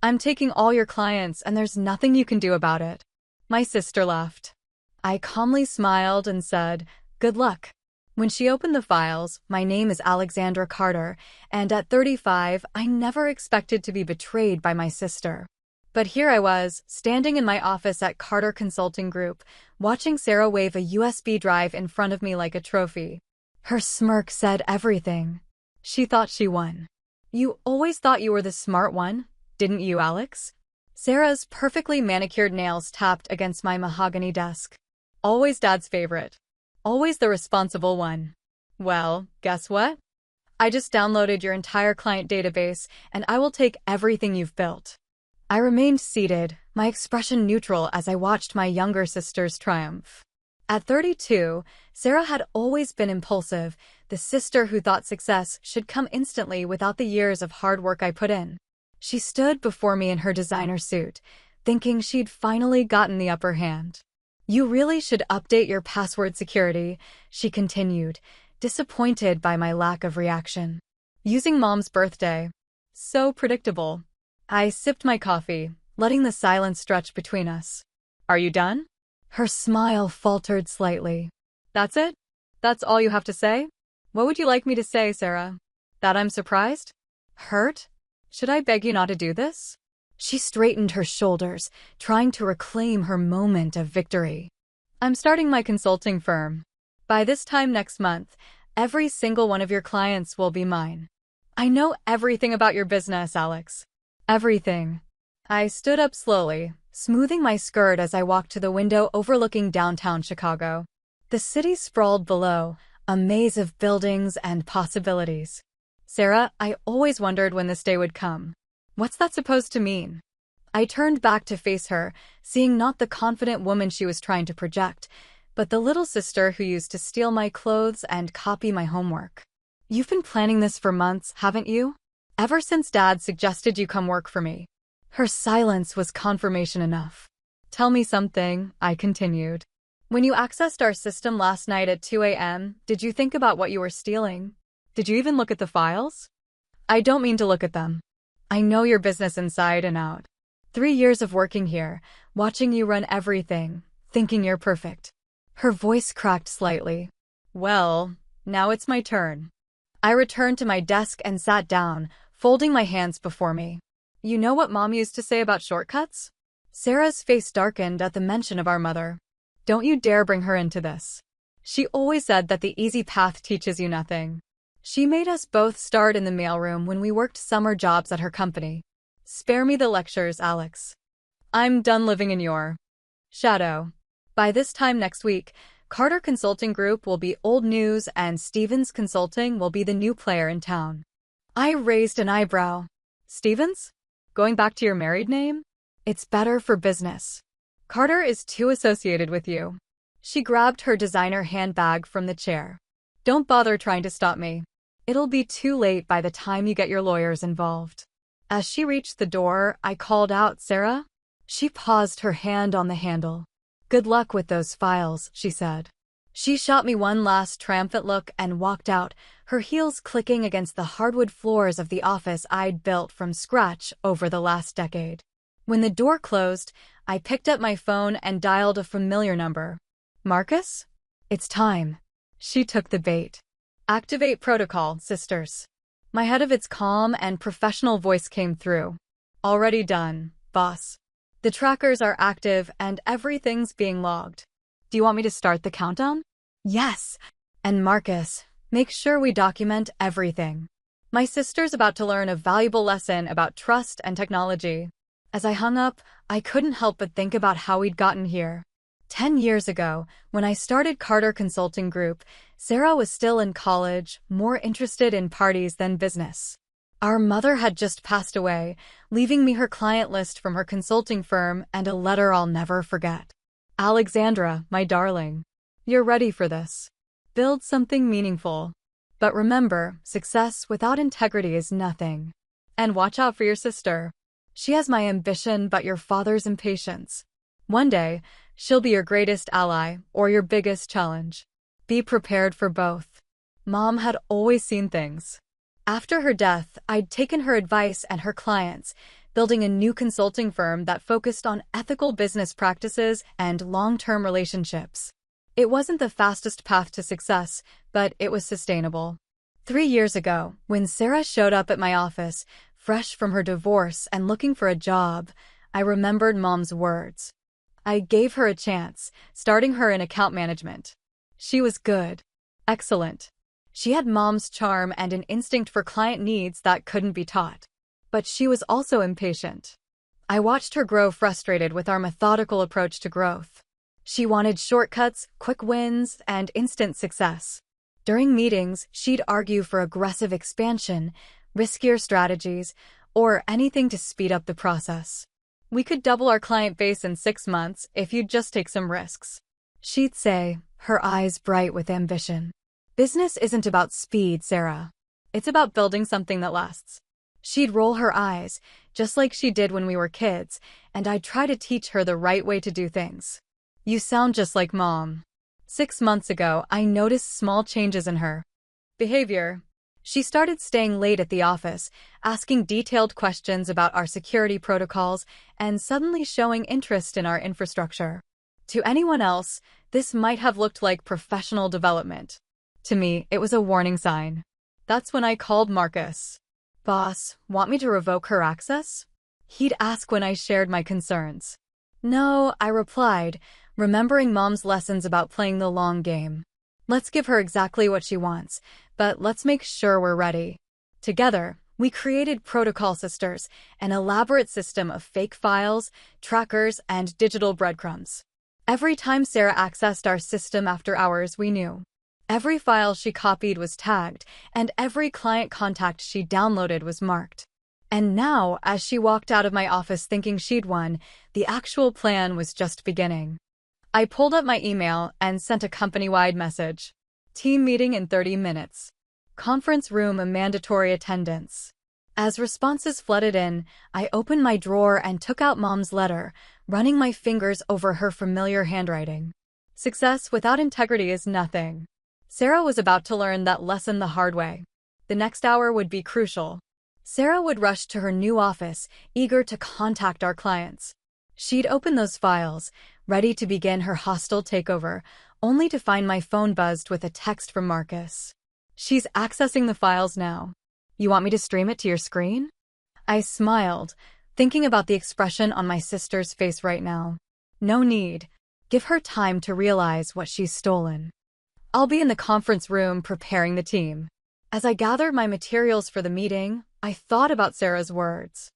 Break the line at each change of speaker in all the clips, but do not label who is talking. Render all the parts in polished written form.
I'm taking all your clients and there's nothing you can do about it. My sister laughed. I calmly smiled and said, "Good luck." When she opened the files, my name is Alexandra Carter, and at 35, I never expected to be betrayed by my sister. But here I was, standing in my office at Carter Consulting Group, watching Sarah wave a USB drive in front of me like a trophy. Her smirk said everything. She thought she won. "You always thought you were the smart one, didn't you, Alex?" Sarah's perfectly manicured nails tapped against my mahogany desk. "Always Dad's favorite. Always the responsible one." "Well, guess what? I just downloaded your entire client database, and I will take everything you've built." I remained seated, my expression neutral as I watched my younger sister's triumph. At 32, Sarah had always been impulsive, the sister who thought success should come instantly without the years of hard work I put in. She stood before me in her designer suit, thinking she'd finally gotten the upper hand. "You really should update your password security," she continued, disappointed by my lack of reaction. "Using Mom's birthday. So predictable." I sipped my coffee, letting the silence stretch between us. "Are you done?" Her smile faltered slightly. "That's it? That's all you have to say? What would you like me to say, Sarah? That I'm surprised? Hurt? Should I beg you not to do this?" She straightened her shoulders, trying to reclaim her moment of victory. "I'm starting my consulting firm. By this time next month, every single one of your clients will be mine. I know everything about your business, Alex. Everything." I stood up slowly, smoothing my skirt as I walked to the window overlooking downtown Chicago. The city sprawled below, a maze of buildings and possibilities. "Sarah, I always wondered when this day would come. What's that supposed to mean?" I turned back to face her, seeing not the confident woman she was trying to project, but the little sister who used to steal my clothes and copy my homework. "You've been planning this for months, haven't you? Ever since Dad suggested you come work for me." Her silence was confirmation enough. "Tell me something," I continued. "When you accessed our system last night at 2 a.m., did you think about what you were stealing? Did you even look at the files?" "I don't mean to look at them. I know your business inside and out. 3 years of working here, watching you run everything, thinking you're perfect." Her voice cracked slightly. "Well, now it's my turn." I returned to my desk and sat down, folding my hands before me. "You know what Mom used to say about shortcuts?" Sarah's face darkened at the mention of our mother. "Don't you dare bring her into this. She always said that the easy path teaches you nothing. She made us both start in the mailroom when we worked summer jobs at her company. Spare me the lectures, Alex. I'm done living in your shadow." By this time next week, Carter Consulting Group will be old news and Stevens Consulting will be the new player in town. I raised an eyebrow. "Stevens? Going back to your married name? It's better for business. Carter is too associated with you." She grabbed her designer handbag from the chair. "Don't bother trying to stop me. It'll be too late by the time you get your lawyers involved." As she reached the door, I called out, "Sarah?" She paused, her hand on the handle. "Good luck with those files," she said. She shot me one last triumphant look and walked out, her heels clicking against the hardwood floors of the office I'd built from scratch over the last decade. When the door closed, I picked up my phone and dialed a familiar number. "Marcus? It's time." She took the bait. "Activate protocol, sisters." My head of its calm and professional voice came through. "Already done, boss. The trackers are active and everything's being logged. Do you want me to start the countdown?" "Yes. And Marcus, make sure we document everything. My sister's about to learn a valuable lesson about trust and technology." As I hung up, I couldn't help but think about how we'd gotten here. 10 years ago, when I started Carter Consulting Group, Sarah was still in college, more interested in parties than business. Our mother had just passed away, leaving me her client list from her consulting firm and a letter I'll never forget. "Alexandra, my darling, you're ready for this. Build something meaningful. But remember, success without integrity is nothing. And watch out for your sister. She has my ambition but your father's impatience. One day, she'll be your greatest ally or your biggest challenge. Be prepared for both." Mom had always seen things. After her death, I'd taken her advice and her clients, building a new consulting firm that focused on ethical business practices and long-term relationships. It wasn't the fastest path to success, but it was sustainable. 3 years ago, when Sarah showed up at my office, fresh from her divorce and looking for a job, I remembered Mom's words. I gave her a chance, starting her in account management. She was good. Excellent. She had Mom's charm and an instinct for client needs that couldn't be taught. But she was also impatient. I watched her grow frustrated with our methodical approach to growth. She wanted shortcuts, quick wins, and instant success. During meetings, she'd argue for aggressive expansion, riskier strategies, or anything to speed up the process. We could double our client base in 6 months if you'd just take some risks. She'd say, her eyes bright with ambition. Business isn't about speed, Sarah. It's about building something that lasts. She'd roll her eyes, just like she did when we were kids, and I'd try to teach her the right way to do things. You sound just like Mom. 6 months ago, I noticed small changes in her behavior. She started staying late at the office, asking detailed questions about our security protocols, and suddenly showing interest in our infrastructure. To anyone else, this might have looked like professional development. To me, it was a warning sign. That's when I called Marcus. Boss, want me to revoke her access? He'd ask when I shared my concerns. No, I replied, remembering Mom's lessons about playing the long game. Let's give her exactly what she wants, but let's make sure we're ready. Together, we created Protocol Sisters, an elaborate system of fake files, trackers, and digital breadcrumbs. Every time Sarah accessed our system after hours, we knew. Every file she copied was tagged, and every client contact she downloaded was marked. And now, as she walked out of my office thinking she'd won, the actual plan was just beginning. I pulled up my email and sent a company-wide message. Team meeting in 30 minutes. Conference room a mandatory attendance. As responses flooded in, I opened my drawer and took out Mom's letter, running my fingers over her familiar handwriting. Success without integrity is nothing. Sarah was about to learn that lesson the hard way. The next hour would be crucial. Sarah would rush to her new office, eager to contact our clients. She'd open those files, ready to begin her hostile takeover, only to find my phone buzzed with a text from Marcus. She's accessing the files now. You want me to stream it to your screen? I smiled, thinking about the expression on my sister's face right now. No need. Give her time to realize what she's stolen. I'll be in the conference room preparing the team. As I gathered my materials for the meeting, I thought about Sarah's words.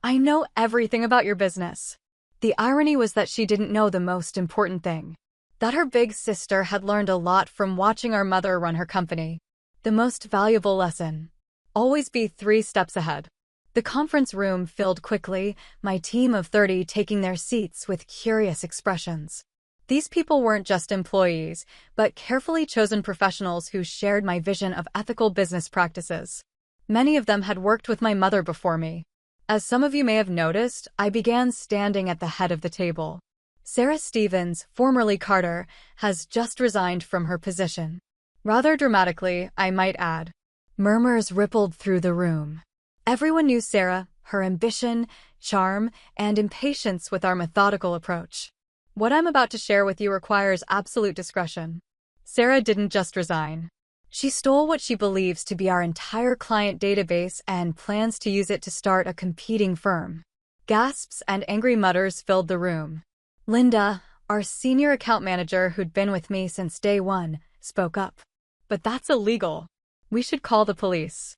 I know everything about your business. The irony was that she didn't know the most important thing. That her big sister had learned a lot from watching our mother run her company. The most valuable lesson. Always be 3 steps ahead. The conference room filled quickly, my team of 30 taking their seats with curious expressions. These people weren't just employees, but carefully chosen professionals who shared my vision of ethical business practices. Many of them had worked with my mother before me. As some of you may have noticed, I began standing at the head of the table. Sarah Stevens, formerly Carter, has just resigned from her position. Rather dramatically, I might add. Murmurs rippled through the room. Everyone knew Sarah, her ambition, charm, and impatience with our methodical approach. What I'm about to share with you requires absolute discretion. Sarah didn't just resign. She stole what she believes to be our entire client database and plans to use it to start a competing firm. Gasps and angry mutters filled the room. Linda, our senior account manager who'd been with me since day one, spoke up. But that's illegal. We should call the police.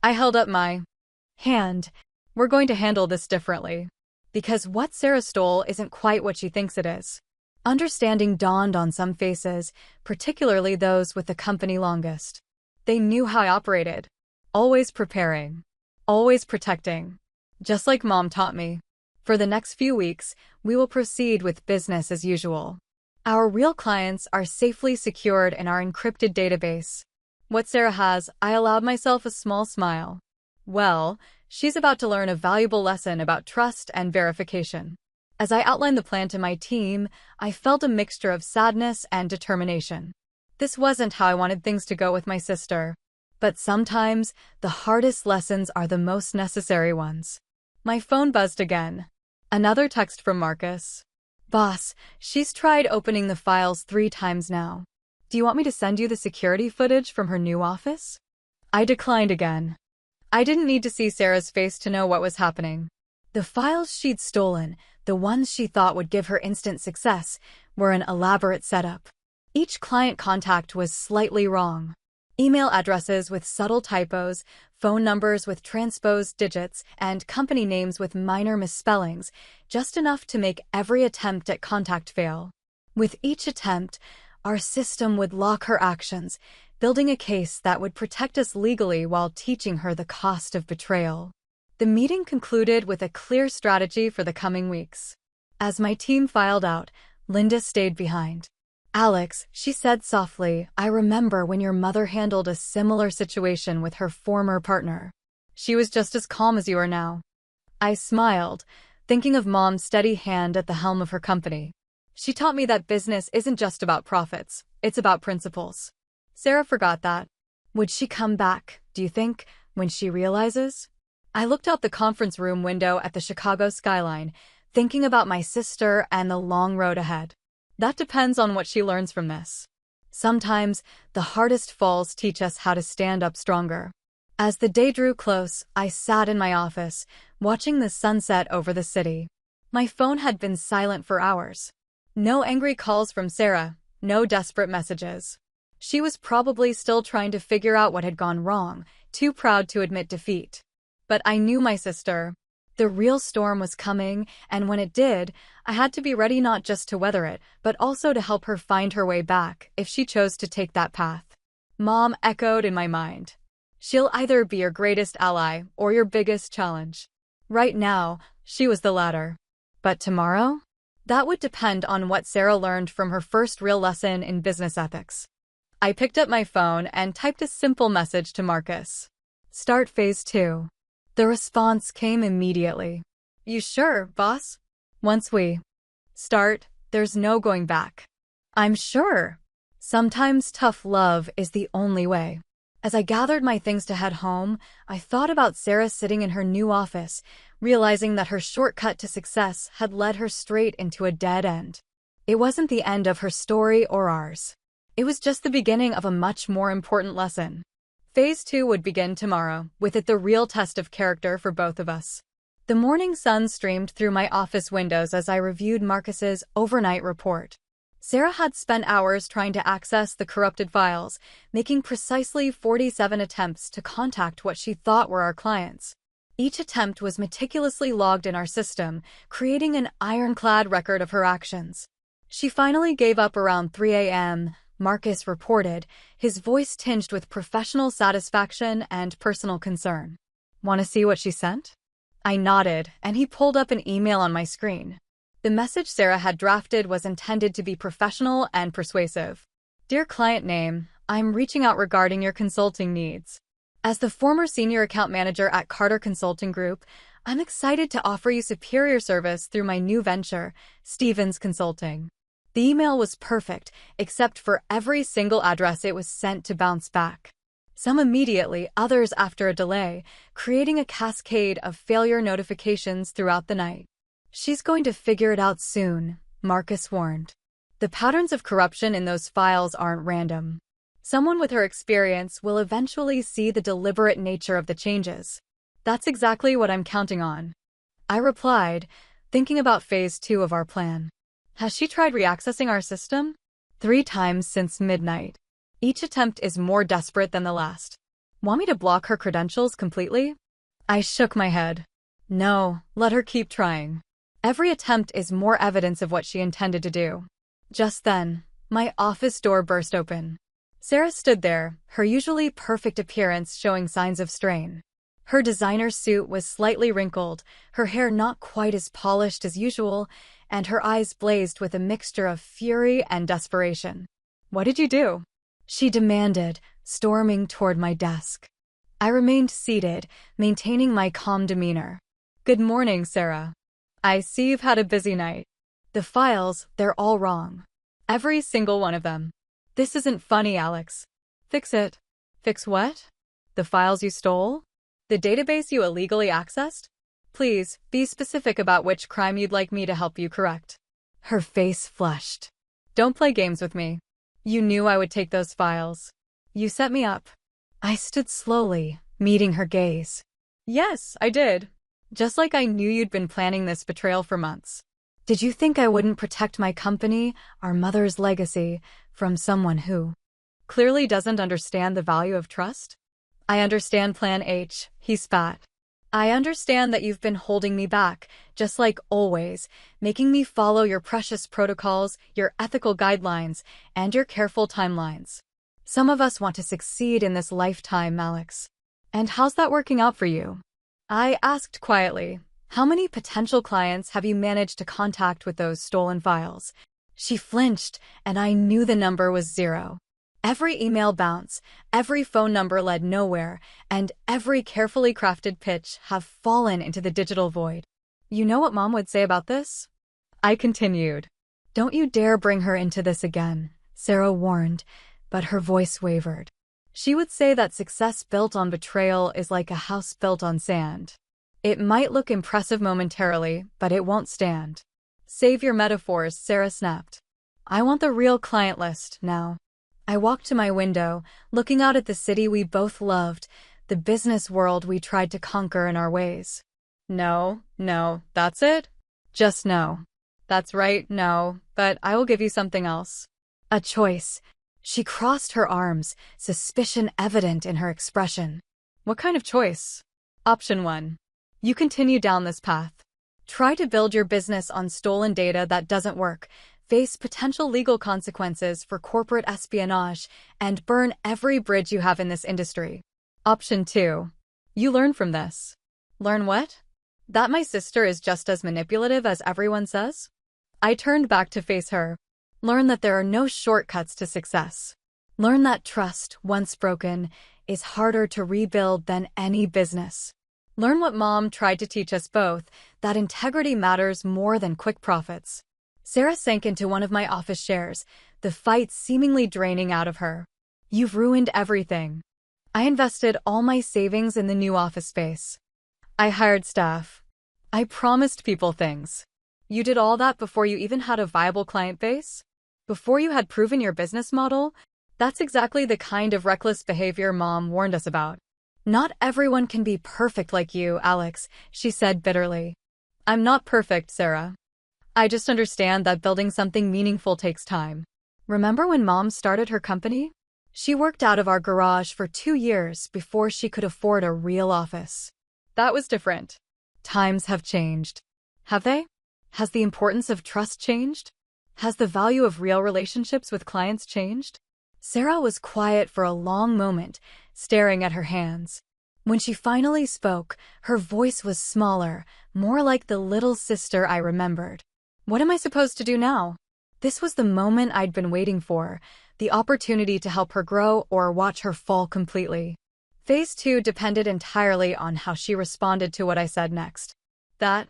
I held up my hand. We're going to handle this differently. Because what Sarah stole isn't quite what she thinks it is. Understanding dawned on some faces, particularly those with the company longest. They knew how I operated. Always preparing. Always protecting. Just like Mom taught me. For the next few weeks, we will proceed with business as usual. Our real clients are safely secured in our encrypted database. What Sarah has, I allowed myself a small smile. Well, she's about to learn a valuable lesson about trust and verification. As I outlined the plan to my team, I felt a mixture of sadness and determination. This wasn't how I wanted things to go with my sister. But sometimes, the hardest lessons are the most necessary ones. My phone buzzed again. Another text from Marcus. Boss, she's tried opening the files 3 times now. Do you want me to send you the security footage from her new office? I declined again. I didn't need to see Sarah's face to know what was happening. The files she'd stolen, the ones she thought would give her instant success, were an elaborate setup. Each client contact was slightly wrong. Email addresses with subtle typos, phone numbers with transposed digits, and company names with minor misspellings, just enough to make every attempt at contact fail. With each attempt, our system would lock her actions, building a case that would protect us legally while teaching her the cost of betrayal. The meeting concluded with a clear strategy for the coming weeks. As my team filed out, Linda stayed behind. Alex, she said softly, I remember when your mother handled a similar situation with her former partner. She was just as calm as you are now. I smiled, thinking of Mom's steady hand at the helm of her company. She taught me that business isn't just about profits, it's about principles. Sarah forgot that. Would she come back, do you think, when she realizes? I looked out the conference room window at the Chicago skyline, thinking about my sister and the long road ahead. That depends on what she learns from this. Sometimes, the hardest falls teach us how to stand up stronger. As the day drew close, I sat in my office, watching the sunset over the city. My phone had been silent for hours. No angry calls from Sarah, no desperate messages. She was probably still trying to figure out what had gone wrong, too proud to admit defeat. But I knew my sister. The real storm was coming, and when it did, I had to be ready not just to weather it, but also to help her find her way back, if she chose to take that path. Mom echoed in my mind. She'll either be your greatest ally or your biggest challenge. Right now, she was the latter. But tomorrow? That would depend on what Sarah learned from her first real lesson in business ethics. I picked up my phone and typed a simple message to Marcus. Start phase 2. The response came immediately. You sure, boss? Once we start, there's no going back. I'm sure. Sometimes tough love is the only way. As I gathered my things to head home, I thought about Sarah sitting in her new office, realizing that her shortcut to success had led her straight into a dead end. It wasn't the end of her story or ours. It was just the beginning of a much more important lesson. Phase 2 would begin tomorrow, with it the real test of character for both of us. The morning sun streamed through my office windows as I reviewed Marcus's overnight report. Sarah had spent hours trying to access the corrupted files, making precisely 47 attempts to contact what she thought were our clients. Each attempt was meticulously logged in our system, creating an ironclad record of her actions. She finally gave up around 3 a.m., Marcus reported, his voice tinged with professional satisfaction and personal concern. Want to see what she sent? I nodded, and he pulled up an email on my screen. The message Sarah had drafted was intended to be professional and persuasive. Dear client name, I'm reaching out regarding your consulting needs. As the former senior account manager at Carter Consulting Group, I'm excited to offer you superior service through my new venture, Stevens Consulting. The email was perfect, except for every single address it was sent to bounce back. Some immediately, others after a delay, creating a cascade of failure notifications throughout the night. She's going to figure it out soon, Marcus warned. The patterns of corruption in those files aren't random. Someone with her experience will eventually see the deliberate nature of the changes. That's exactly what I'm counting on. I replied, thinking about phase 2 of our plan. Has she tried reaccessing our system? 3 times since midnight. Each attempt is more desperate than the last. Want me to block her credentials completely? I shook my head. No, let her keep trying. Every attempt is more evidence of what she intended to do. Just then, my office door burst open. Sarah stood there, her usually perfect appearance showing signs of strain. Her designer suit was slightly wrinkled, her hair not quite as polished as usual, and her eyes blazed with a mixture of fury and desperation. What did you do? She demanded, storming toward my desk. I remained seated, maintaining my calm demeanor. Good morning, Sarah. I see you've had a busy night. The files, they're all wrong. Every single one of them. This isn't funny, Alex. Fix it. Fix what? The files you stole? The database you illegally accessed? Please, be specific about which crime you'd like me to help you correct. Her face flushed. Don't play games with me. You knew I would take those files. You set me up. I stood slowly, meeting her gaze. Yes, I did. Just like I knew you'd been planning this betrayal for months. Did you think I wouldn't protect my company, our mother's legacy, from someone who clearly doesn't understand the value of trust? I understand Plan H, he spat. I understand that you've been holding me back, just like always, making me follow your precious protocols, your ethical guidelines, and your careful timelines. Some of us want to succeed in this lifetime, Alex. And how's that working out for you? I asked quietly, how many potential clients have you managed to contact with those stolen files? She flinched, and I knew the number was 0. Every email bounce, every phone number led nowhere, and every carefully crafted pitch have fallen into the digital void. You know what Mom would say about this? I continued. Don't you dare bring her into this again, Sarah warned, but her voice wavered. She would say that success built on betrayal is like a house built on sand. It might look impressive momentarily, but it won't stand. Save your metaphors, Sarah snapped. I want the real client list now. I walked to my window, looking out at the city we both loved, the business world we tried to conquer in our ways. No, that's it? Just no. That's right, no, but I will give you something else. A choice. She crossed her arms, suspicion evident in her expression. What kind of choice? Option 1. You continue down this path. Try to build your business on stolen data that doesn't work, face potential legal consequences for corporate espionage, and burn every bridge you have in this industry. Option 2. You learn from this. Learn what? That my sister is just as manipulative as everyone says? I turned back to face her. Learn that there are no shortcuts to success. Learn that trust, once broken, is harder to rebuild than any business. Learn what Mom tried to teach us both, that integrity matters more than quick profits. Sarah sank into one of my office chairs, the fight seemingly draining out of her. You've ruined everything. I invested all my savings in the new office space. I hired staff. I promised people things. You did all that before you even had a viable client base? Before you had proven your business model? That's exactly the kind of reckless behavior Mom warned us about. Not everyone can be perfect like you, Alex, she said bitterly. I'm not perfect, Sarah. I just understand that building something meaningful takes time. Remember when Mom started her company? She worked out of our garage for 2 years before she could afford a real office. That was different. Times have changed. Have they? Has the importance of trust changed? Has the value of real relationships with clients changed? Sarah was quiet for a long moment, staring at her hands. When she finally spoke, her voice was smaller, more like the little sister I remembered. What am I supposed to do now? This was the moment I'd been waiting for, the opportunity to help her grow or watch her fall completely. Phase 2 depended entirely on how she responded to what I said next. That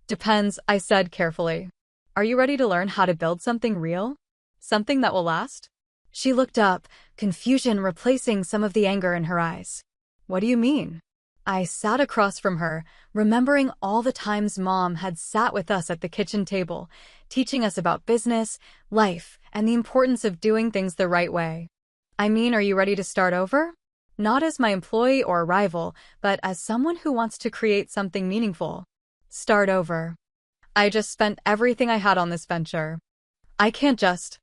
depends, I said carefully. Are you ready to learn how to build something real? Something that will last? She looked up, confusion replacing some of the anger in her eyes. What do you mean? I sat across from her, remembering all the times Mom had sat with us at the kitchen table, teaching us about business, life, and the importance of doing things the right way. I mean, are you ready to start over? Not as my employee or rival, but as someone who wants to create something meaningful. Start over. I just spent everything I had on this venture. I can't just.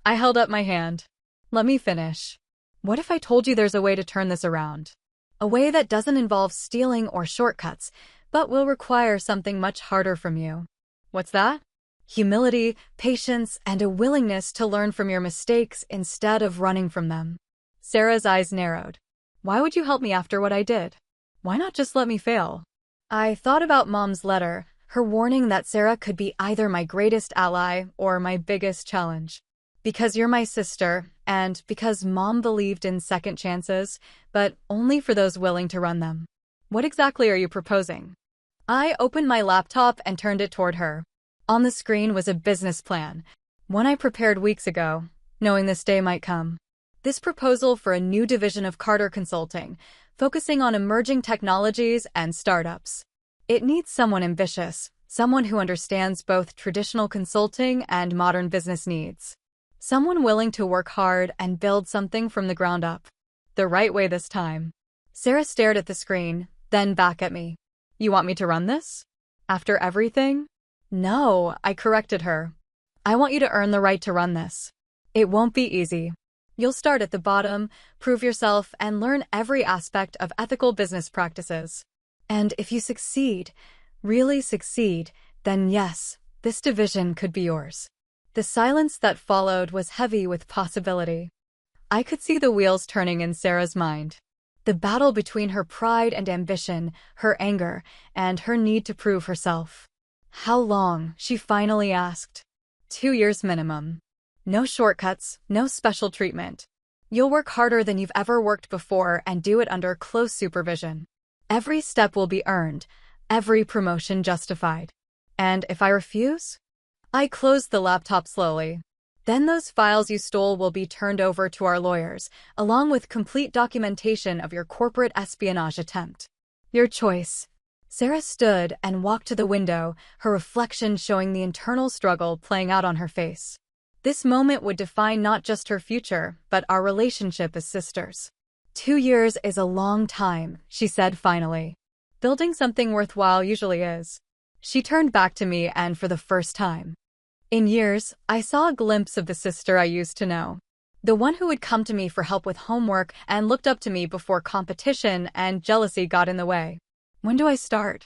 I held up my hand. Let me finish. What if I told you there's a way to turn this around? A way that doesn't involve stealing or shortcuts, but will require something much harder from you. What's that? Humility, patience, and a willingness to learn from your mistakes instead of running from them. Sarah's eyes narrowed. Why would you help me after what I did? Why not just let me fail? I thought about Mom's letter, her warning that Sarah could be either my greatest ally or my biggest challenge. Because you're my sister, and because Mom believed in second chances, but only for those willing to run them. What exactly are you proposing? I opened my laptop and turned it toward her. On the screen was a business plan, one I prepared weeks ago, knowing this day might come. This proposal for a new division of Carter Consulting, focusing on emerging technologies and startups. It needs someone ambitious, someone who understands both traditional consulting and modern business needs. Someone willing to work hard and build something from the ground up. The right way this time. Sarah stared at the screen, then back at me. You want me to run this? After everything? No, I corrected her. I want you to earn the right to run this. It won't be easy. You'll start at the bottom, prove yourself, and learn every aspect of ethical business practices. And if you succeed, really succeed, then yes, this division could be yours. The silence that followed was heavy with possibility. I could see the wheels turning in Sarah's mind. The battle between her pride and ambition, her anger, and her need to prove herself. How long? She finally asked. 2 years minimum. No shortcuts, no special treatment. You'll work harder than you've ever worked before and do it under close supervision. Every step will be earned, every promotion justified. And if I refuse? I closed the laptop slowly. Then those files you stole will be turned over to our lawyers, along with complete documentation of your corporate espionage attempt. Your choice. Sarah stood and walked to the window, her reflection showing the internal struggle playing out on her face. This moment would define not just her future, but our relationship as sisters. 2 years is a long time, she said finally. Building something worthwhile usually is. She turned back to me, and for the first time in years, I saw a glimpse of the sister I used to know. The one who would come to me for help with homework and looked up to me before competition and jealousy got in the way. When do I start?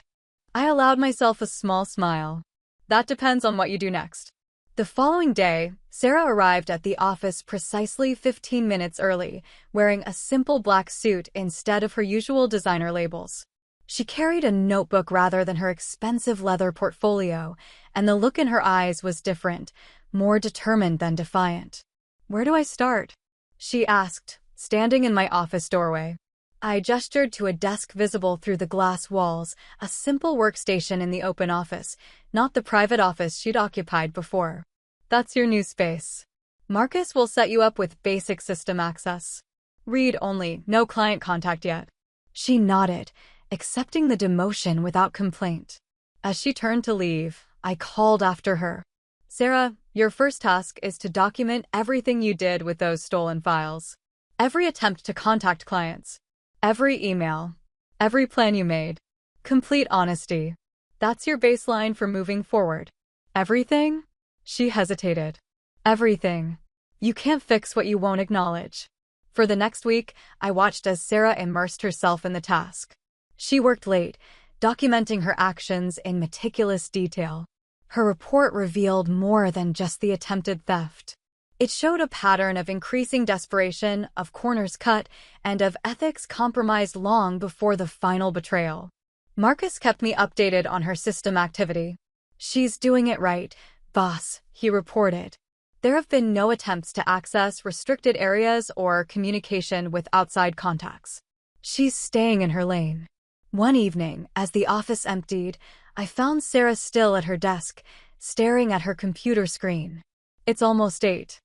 I allowed myself a small smile. That depends on what you do next. The following day, Sarah arrived at the office precisely 15 minutes early, wearing a simple black suit instead of her usual designer labels. She carried a notebook rather than her expensive leather portfolio, and the look in her eyes was different, more determined than defiant. Where do I start? She asked, standing in my office doorway. I gestured to a desk visible through the glass walls, a simple workstation in the open office, not the private office she'd occupied before. That's your new space. Marcus will set you up with basic system access. Read only, no client contact yet. She nodded, accepting the demotion without complaint. As she turned to leave, I called after her. Sarah, your first task is to document everything you did with those stolen files. Every attempt to contact clients. Every email. Every plan you made. Complete honesty. That's your baseline for moving forward. Everything? She hesitated. Everything. You can't fix what you won't acknowledge. For the next week, I watched as Sarah immersed herself in the task. She worked late, documenting her actions in meticulous detail. Her report revealed more than just the attempted theft. It showed a pattern of increasing desperation, of corners cut, and of ethics compromised long before the final betrayal. Marcus kept me updated on her system activity. She's doing it right, boss, he reported. There have been no attempts to access restricted areas or communication with outside contacts. She's staying in her lane. One evening, as the office emptied, I found Sarah still at her desk, staring at her computer screen. It's almost 8.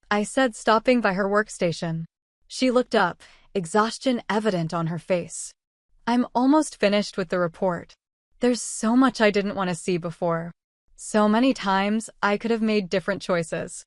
I said, stopping by her workstation. She looked up, exhaustion evident on her face. I'm almost finished with the report. There's so much I didn't want to see before. So many times, I could have made different choices.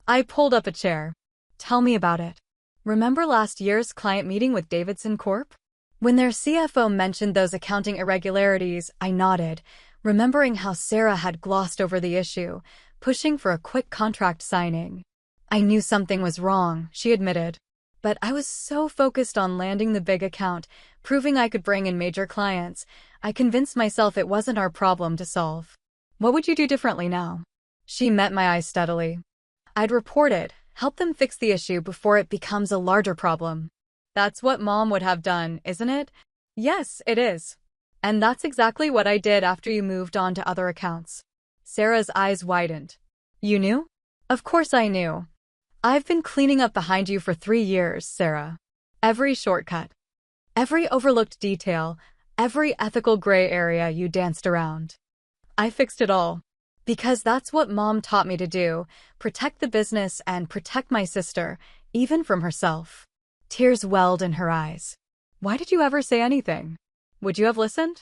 I pulled up a chair. Tell me about it. Remember last year's client meeting with Davidson Corp? When their CFO mentioned those accounting irregularities, I nodded, remembering how Sarah had glossed over the issue, pushing for a quick contract signing. I knew something was wrong, she admitted. But I was so focused on landing the big account, proving I could bring in major clients, I convinced myself it wasn't our problem to solve. What would you do differently now? She met my eyes steadily. I'd report it, help them fix the issue before it becomes a larger problem. That's what Mom would have done, isn't it? Yes, it is. And that's exactly what I did after you moved on to other accounts. Sarah's eyes widened. You knew? Of course I knew. I've been cleaning up behind you for 3 years, Sarah. Every shortcut. Every overlooked detail. Every ethical gray area you danced around. I fixed it all. Because that's what Mom taught me to do. Protect the business and protect my sister, even from herself. Tears welled in her eyes. Why did you ever say anything? Would you have listened?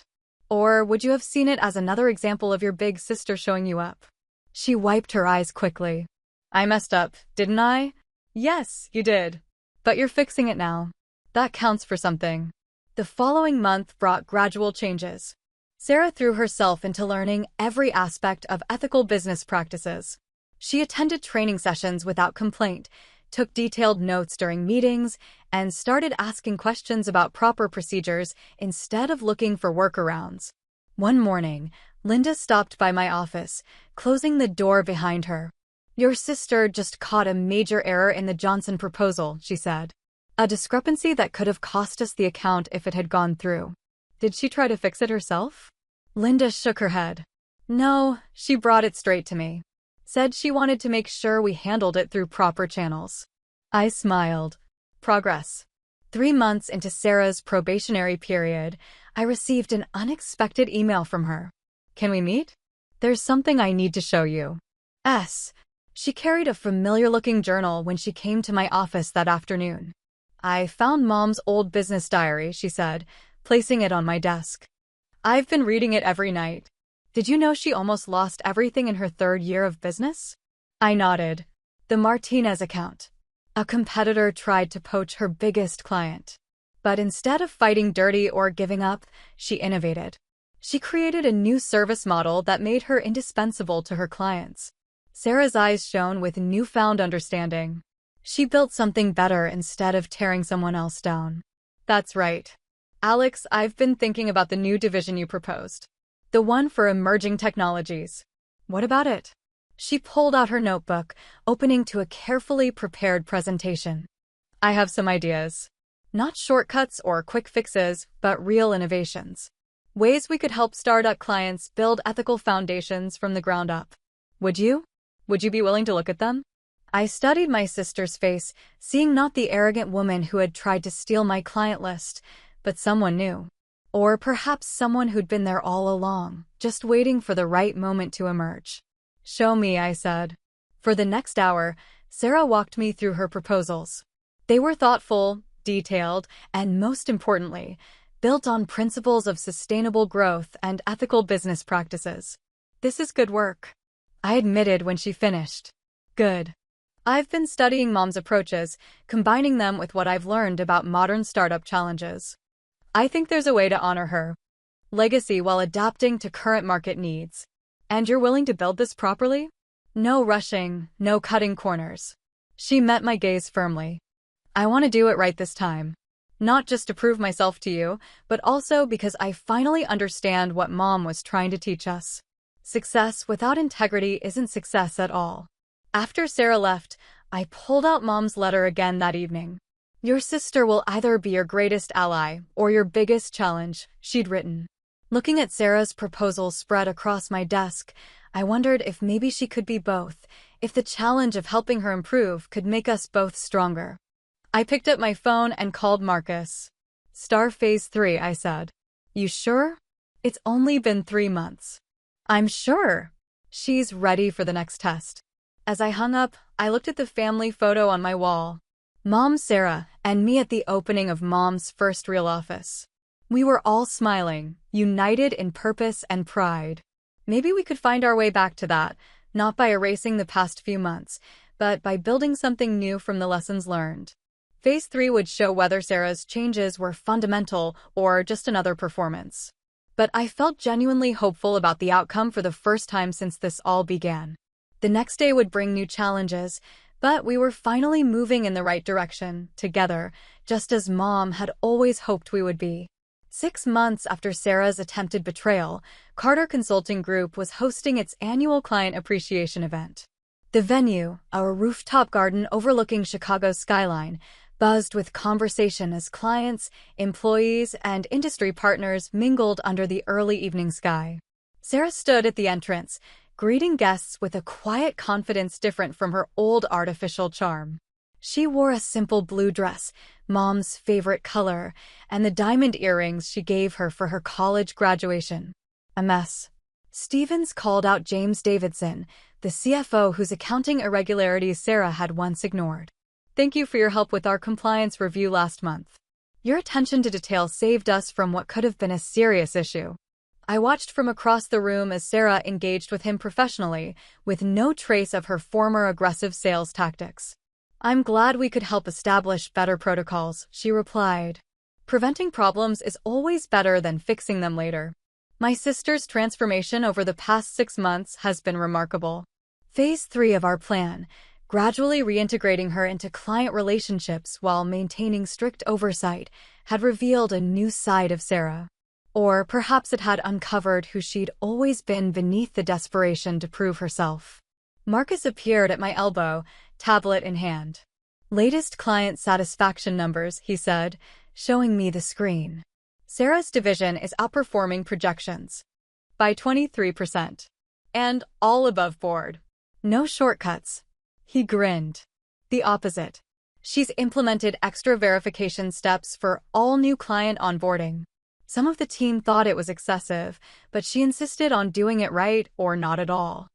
Or would you have seen it as another example of your big sister showing you up? She wiped her eyes quickly. I messed up, didn't I? Yes, you did. But you're fixing it now. That counts for something. The following month brought gradual changes. Sarah threw herself into learning every aspect of ethical business practices. She attended training sessions without complaint, took detailed notes during meetings, and started asking questions about proper procedures instead of looking for workarounds. One morning, Linda stopped by my office, closing the door behind her. Your sister just caught a major error in the Johnson proposal, she said. A discrepancy that could have cost us the account if it had gone through. Did she try to fix it herself? Linda shook her head. No, she brought it straight to me. Said she wanted to make sure we handled it through proper channels. I smiled. Progress. 3 months into Sarah's probationary period, I received an unexpected email from her. Can we meet? There's something I need to show you. She carried a familiar-looking journal when she came to my office that afternoon. I found Mom's old business diary, she said, placing it on my desk. I've been reading it every night. Did you know she almost lost everything in her 3rd year of business? I nodded. The Martinez account. A competitor tried to poach her biggest client. But instead of fighting dirty or giving up, she innovated. She created a new service model that made her indispensable to her clients. Sarah's eyes shone with newfound understanding. She built something better instead of tearing someone else down. That's right. Alex, I've been thinking about the new division you proposed. The one for emerging technologies. What about it? She pulled out her notebook, opening to a carefully prepared presentation. I have some ideas. Not shortcuts or quick fixes, but real innovations. Ways we could help startup clients build ethical foundations from the ground up. Would you? Would you be willing to look at them? I studied my sister's face, seeing not the arrogant woman who had tried to steal my client list, but someone new. Or perhaps someone who'd been there all along, just waiting for the right moment to emerge. Show me, I said. For the next hour, Sarah walked me through her proposals. They were thoughtful, detailed, and most importantly, built on principles of sustainable growth and ethical business practices. This is good work, I admitted when she finished. Good. I've been studying Mom's approaches, combining them with what I've learned about modern startup challenges. I think there's a way to honor her legacy while adapting to current market needs. And you're willing to build this properly? No rushing, no cutting corners. She met my gaze firmly. I want to do it right this time. Not just to prove myself to you, but also because I finally understand what Mom was trying to teach us. Success without integrity isn't success at all. After Sarah left, I pulled out Mom's letter again that evening. Your sister will either be your greatest ally or your biggest challenge, she'd written. Looking at Sarah's proposal spread across my desk, I wondered if maybe she could be both, if the challenge of helping her improve could make us both stronger. I picked up my phone and called Marcus. Star Phase 3, I said. You sure? It's only been 3 months. I'm sure. She's ready for the next test. As I hung up, I looked at the family photo on my wall. Mom, Sarah, and me at the opening of Mom's first real office. We were all smiling, united in purpose and pride. Maybe we could find our way back to that, not by erasing the past few months, but by building something new from the lessons learned. Phase 3 would show whether Sarah's changes were fundamental or just another performance. But I felt genuinely hopeful about the outcome for the first time since this all began. The next day would bring new challenges, but we were finally moving in the right direction, together, just as Mom had always hoped we would be. 6 months after Sarah's attempted betrayal, Carter Consulting Group was hosting its annual client appreciation event. The venue, a rooftop garden overlooking Chicago's skyline, buzzed with conversation as clients, employees, and industry partners mingled under the early evening sky. Sarah stood at the entrance, greeting guests with a quiet confidence different from her old artificial charm. She wore a simple blue dress, Mom's favorite color, and the diamond earrings she gave her for her college graduation. A mess. Stevens called out James Davidson, the CFO whose accounting irregularities Sarah had once ignored. Thank you for your help with our compliance review last month. Your attention to detail saved us from what could have been a serious issue. I watched from across the room as Sarah engaged with him professionally, with no trace of her former aggressive sales tactics. "I'm glad we could help establish better protocols," she replied. "Preventing problems is always better than fixing them later." My sister's transformation over the past 6 months has been remarkable. Phase 3 of our plan, gradually reintegrating her into client relationships while maintaining strict oversight, had revealed a new side of Sarah. Or perhaps it had uncovered who she'd always been beneath the desperation to prove herself. Marcus appeared at my elbow, tablet in hand. "Latest client satisfaction numbers," he said, showing me the screen. "Sarah's division is outperforming projections by 23%. And all above board. No shortcuts." He grinned. "The opposite. She's implemented extra verification steps for all new client onboarding. Some of the team thought it was excessive, but she insisted on doing it right or not at all."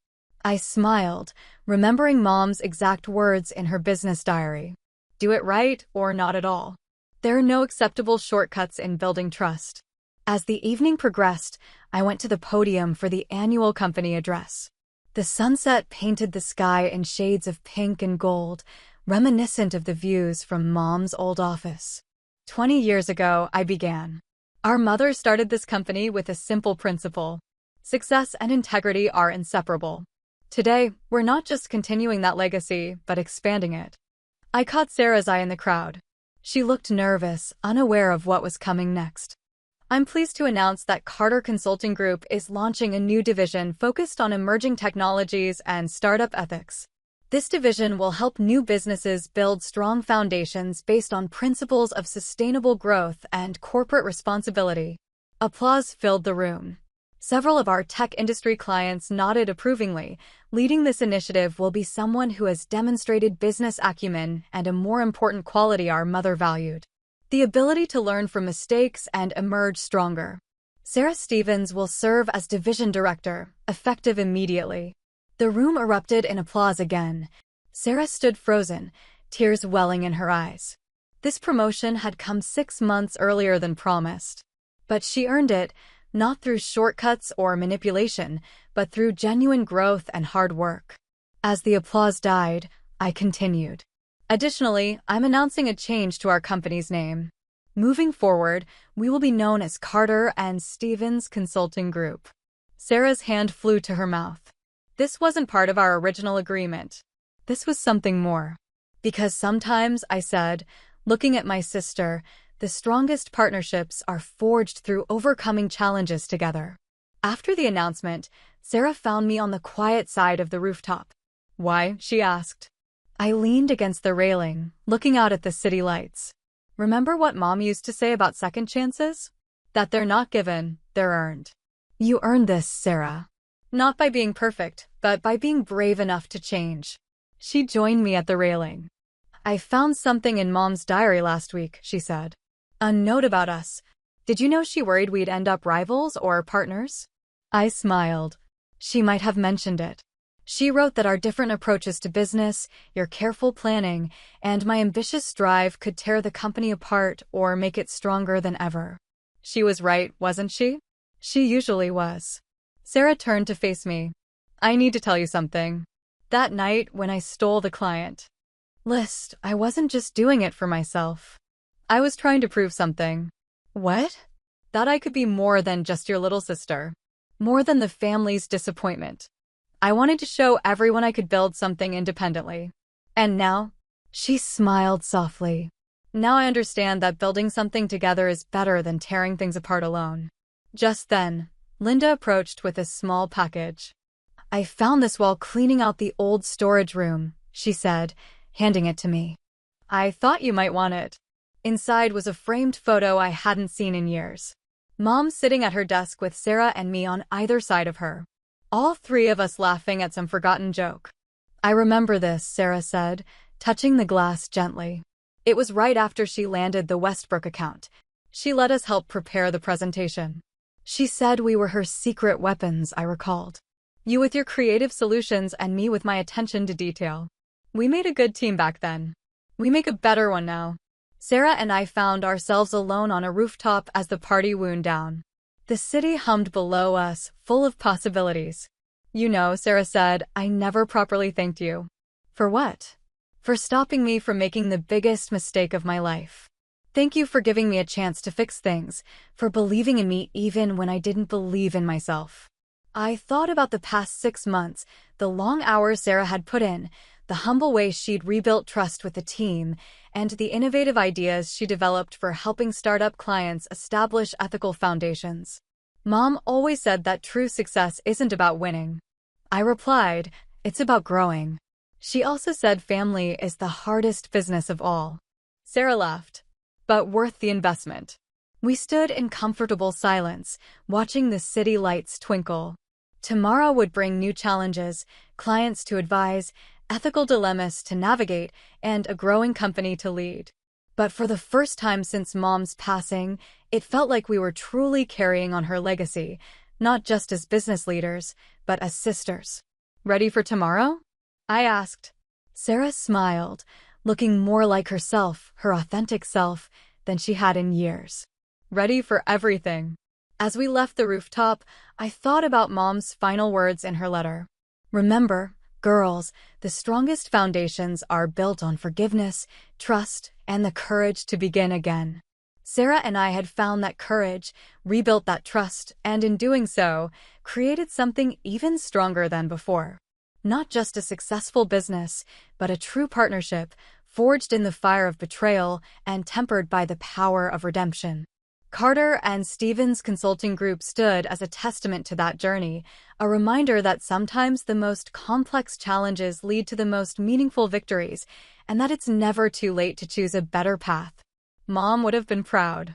I smiled, remembering Mom's exact words in her business diary. "Do it right or not at all. There are no acceptable shortcuts in building trust." As the evening progressed, I went to the podium for the annual company address. The sunset painted the sky in shades of pink and gold, reminiscent of the views from Mom's old office. 20 years ago, I began. Our mother started this company with a simple principle: success and integrity are inseparable. Today, we're not just continuing that legacy, but expanding it. I caught Sarah's eye in the crowd. She looked nervous, unaware of what was coming next. "I'm pleased to announce that Carter Consulting Group is launching a new division focused on emerging technologies and startup ethics. This division will help new businesses build strong foundations based on principles of sustainable growth and corporate responsibility." Applause filled the room. Several of our tech industry clients nodded approvingly. Leading this initiative will be someone who has demonstrated business acumen and a more important quality our mother valued: the ability to learn from mistakes and emerge stronger. Sarah Stevens will serve as division director, effective immediately. The room erupted in applause again. Sarah stood frozen, tears welling in her eyes. This promotion had come 6 months earlier than promised. But she earned it, not through shortcuts or manipulation, but through genuine growth and hard work. As the applause died, I continued. "Additionally, I'm announcing a change to our company's name. Moving forward, we will be known as Carter and Stevens Consulting Group." Sarah's hand flew to her mouth. "This wasn't part of our original agreement. This was something more." "Because sometimes," I said, looking at my sister, "the strongest partnerships are forged through overcoming challenges together." After the announcement, Sarah found me on the quiet side of the rooftop. "Why?" she asked. I leaned against the railing, looking out at the city lights. "Remember what Mom used to say about second chances? That they're not given, they're earned." "You earned this, Sarah." "Not by being perfect, but by being brave enough to change." She joined me at the railing. "I found something in Mom's diary last week," she said. "A note about us. Did you know she worried we'd end up rivals or partners?" I smiled. She might have mentioned it. She wrote that our different approaches to business, your careful planning, and my ambitious drive could tear the company apart or make it stronger than ever. She was right, wasn't she? She usually was. Sarah turned to face me. "I need to tell you something. That night when I stole the client list, I wasn't just doing it for myself. I was trying to prove something." "What?" "That I could be more than just your little sister. More than the family's disappointment. I wanted to show everyone I could build something independently. And now?" She smiled softly. "Now I understand that building something together is better than tearing things apart alone." Just then, Linda approached with a small package. "I found this while cleaning out the old storage room," she said, handing it to me. "I thought you might want it." Inside was a framed photo I hadn't seen in years. Mom sitting at her desk with Sarah and me on either side of her. All 3 of us laughing at some forgotten joke. "I remember this," Sarah said, touching the glass gently. "It was right after she landed the Westbrook account. She let us help prepare the presentation. She said we were her secret weapons," I recalled. "You with your creative solutions and me with my attention to detail. We made a good team back then. We make a better one now." Sarah and I found ourselves alone on a rooftop as the party wound down. The city hummed below us, full of possibilities. You know, Sarah said, I never properly thanked you. For what? For stopping me from making the biggest mistake of my life. Thank you for giving me a chance to fix things, for believing in me even when I didn't believe in myself. I thought about the past 6 months, the long hours Sarah had put in, the humble way she'd rebuilt trust with the team, and the innovative ideas she developed for helping startup clients establish ethical foundations. Mom always said that true success isn't about winning. I replied, it's about growing. She also said family is the hardest business of all. Sarah laughed. But worth the investment. We stood in comfortable silence, watching the city lights twinkle. Tomorrow would bring new challenges, clients to advise, ethical dilemmas to navigate, and a growing company to lead. But for the first time since Mom's passing, it felt like we were truly carrying on her legacy, not just as business leaders, but as sisters. Ready for tomorrow? I asked. Sarah smiled, looking more like herself, her authentic self, than she had in years. Ready for everything. As we left the rooftop, I thought about Mom's final words in her letter. Remember, girls, the strongest foundations are built on forgiveness, trust, and the courage to begin again. Sarah and I had found that courage, rebuilt that trust, and in doing so, created something even stronger than before. Not just a successful business, but a true partnership, forged in the fire of betrayal and tempered by the power of redemption. Carter and Stevens Consulting Group stood as a testament to that journey, a reminder that sometimes the most complex challenges lead to the most meaningful victories, and that it's never too late to choose a better path. Mom would have been proud.